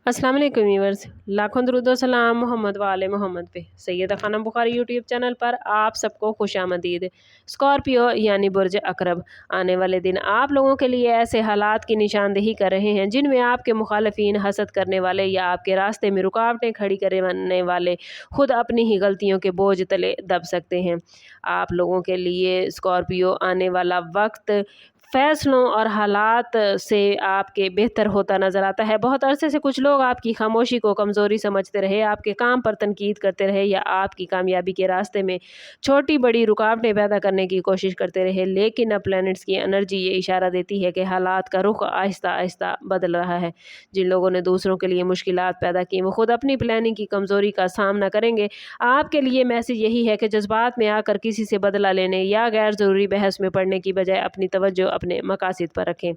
अस्सलाम वालेकुम व्यूअर्स, लाखों दरूद व सलाम मोहम्मद वाले मोहम्मद पे। सैयदा खानम बुखारी यूट्यूब चैनल पर आप सबको खुशामदीद। स्कॉर्पियो यानी बुर्ज अकरब आने वाले दिन आप लोगों के लिए ऐसे हालात की निशानदेही कर रहे हैं जिनमें आपके मुखालफिन, हसद करने वाले या आपके रास्ते में रुकावटें खड़ी करने वाले खुद अपनी ही गलतियों के बोझ तले दब सकते हैं। आप लोगों के लिए स्कॉर्पियो आने वाला वक्त फैसलों और हालात से आपके बेहतर होता नज़र आता है। बहुत अरसे से कुछ लोग आपकी खामोशी को कमज़ोरी समझते रहे, आपके काम पर तनकीद करते रहे या आपकी कामयाबी के रास्ते में छोटी बड़ी रुकावटें पैदा करने की कोशिश करते रहे, लेकिन अब प्लैनेट्स की एनर्जी ये इशारा देती है कि हालात का रुख आहिस्ता आहिस्ता बदल रहा है। जिन लोगों ने दूसरों के लिए मुश्किलात पैदा की वो खुद अपनी प्लानिंग की कमज़ोरी का सामना करेंगे। आपके लिए मैसेज यही है कि जज्बात में आकर किसी से बदला लेने या गैर ज़रूरी बहस में पड़ने की बजाय अपनी तवज्जो अपने मकासद पर रखें।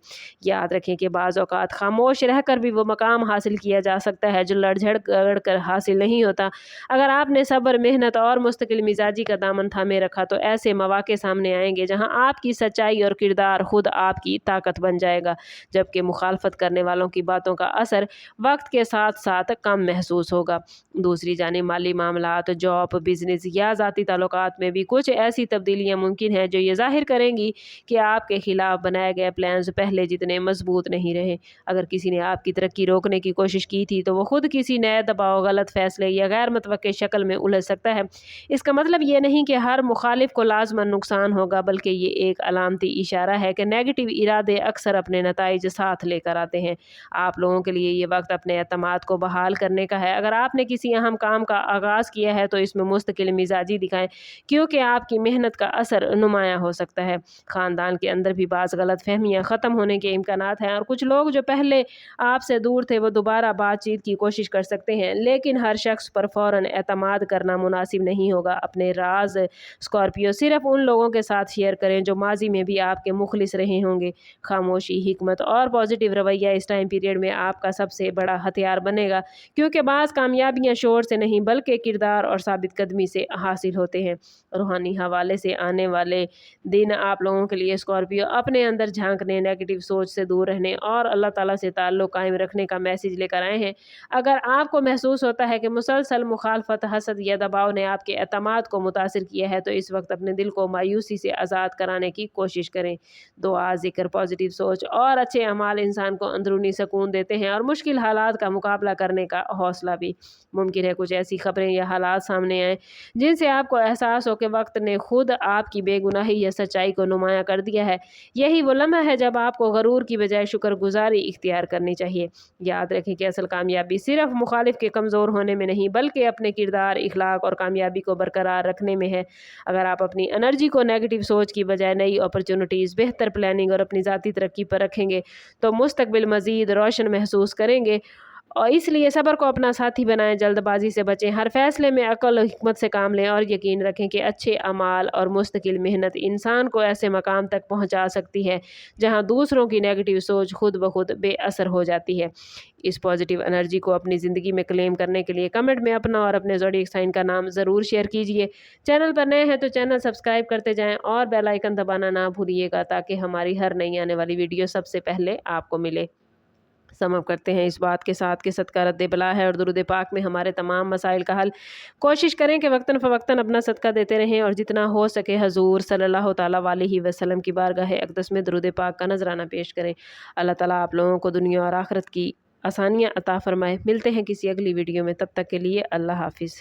याद रखें कि बाज़ औक़ात खामोश रहकर भी वो मकाम हासिल किया जा सकता है जो लड़ झगड़ कर हासिल नहीं होता। अगर आपने सब्र, मेहनत और मुस्तकिल मिजाजी का दामन थामे रखा तो ऐसे मौक़े सामने आएंगे जहां आपकी सच्चाई और किरदार खुद आपकी ताकत बन जाएगा, जबकि मुखालफत करने वालों की बातों का असर वक्त के साथ साथ कम महसूस होगा। दूसरी जानिब माली मामलात, जॉब, बिजनेस या ज़ाती ताल्लुकात में भी कुछ ऐसी तब्दीलियाँ मुमकिन हैं जो ये ज़ाहिर करेंगी कि आपके खिलाफ बनाए गए प्लान्स पहले जितने मजबूत नहीं रहे। अगर किसी ने आपकी तरक्की रोकने की कोशिश की थी तो वो खुद किसी नए दबाव, गलत फैसले या गैर मुतवक्के शक्ल में उलझ सकता है। इसका मतलब ये नहीं कि हर मुखालिफ को लाजमन नुकसान होगा, बल्कि ये एक अलामती इशारा है कि नेगेटिव इरादे अक्सर अपने नताइज साथ लेकर आते हैं। आप लोगों के लिए ये वक्त अपने एतमाद को बहाल करने का है। अगर आपने किसी अहम काम का आगाज़ किया है तो इसमें मुस्तकिल मिजाजी दिखाएं, क्योंकि आपकी मेहनत का असर नुमायाँ हो सकता है। ख़ानदान के अंदर भी बाज़ गलत फहमियाँ ख़त्म होने के इम्कानात हैं और कुछ लोग जो पहले आपसे दूर थे वो दोबारा बातचीत की कोशिश कर सकते हैं, लेकिन हर शख्स पर फ़ौरन एतमाद करना मुनासिब नहीं होगा। अपने राज स्कॉर्पियो सिर्फ उन लोगों के साथ शेयर करें जो माजी में भी आपके मुखलिस रहे होंगे। खामोशी, हिकमत और पॉजिटिव रवैया इस टाइम पीरियड में आपका सबसे बड़ा हथियार बनेगा, क्योंकि बाज़ कामयाबियाँ शोर से नहीं बल्कि किरदार और साबित कदमी से हासिल होते हैं। रूहानी हवाले से आने वाले दिन आप लोगों के लिए स्कॉर्पियो अपने अंदर झांकने, नेगेटिव सोच से दूर रहने और अल्लाह ताला से ताल्लुक़ कायम रखने का मैसेज लेकर आए हैं। अगर आपको महसूस होता है कि मुसलसल मुखालफत, हसद या दबाव ने आपके एतमाद को मुतासिर किया है तो इस वक्त अपने दिल को मायूसी से आज़ाद कराने की कोशिश करें। दुआ, ज़िक्र, पॉजिटिव सोच और अच्छे अमाल इंसान को अंदरूनी सुकून देते हैं और मुश्किल हालात का मुकाबला करने का हौसला भी। मुमकिन है कुछ ऐसी खबरें या हालात सामने आएँ जिनसे आपको एहसास हो कि वक्त ने खुद आपकी बेगुनाही या सच्चाई को नुमायाँ कर दिया है। यही वो लम्हा है जब आपको गरूर की बजाय शुक्रगुजारी इख्तियार करनी चाहिए। याद रखें कि असल कामयाबी सिर्फ मुखालिफ के कमज़ोर होने में नहीं बल्कि अपने किरदार, इखलाक और कामयाबी को बरकरार रखने में है। अगर आप अपनी एनर्जी को नेगेटिव सोच की बजाय नई अपॉर्चुनिटीज़, बेहतर प्लानिंग और अपनी ज़ाती तरक्की पर रखेंगे तो मुस्तकबिल मज़ीद रोशन महसूस करेंगे। और इसलिए सब्र को अपना साथी बनाएं, जल्दबाजी से बचें, हर फैसले में अक्ल और हिकमत से काम लें और यकीन रखें कि अच्छे अमाल और मुस्तकिल मेहनत इंसान को ऐसे मकाम तक पहुंचा सकती है जहां दूसरों की नेगेटिव सोच खुद ब खुद बेअसर हो जाती है। इस पॉजिटिव एनर्जी को अपनी ज़िंदगी में क्लेम करने के लिए कमेंट में अपना और अपने ज़ोडिएक साइन का नाम ज़रूर शेयर कीजिए। चैनल पर नए हैं तो चैनल सब्सक्राइब करते जाएँ और बेल आइकन दबाना ना भूलिएगा ताकि हमारी हर नई आने वाली वीडियो सबसे पहले आपको मिले। समअप करते हैं इस बात के साथ कि सदका रद्द बला है और दुरूद पाक में हमारे तमाम मसाइल का हल। कोशिश करें कि वक्तन फ़वक्तन अपना सदका देते रहें और जितना हो सके हजूर सल्लल्लाहु ताला अलैहि वसल्लम की बारगाह अक़दस में दुरूद पाक का नजराना पेश करें। अल्लाह ताला आप लोगों को दुनिया और आखिरत की आसानियाँ अता फरमाए। मिलते हैं किसी अगली वीडियो में, तब तक के लिए अल्लाह हाफिज़।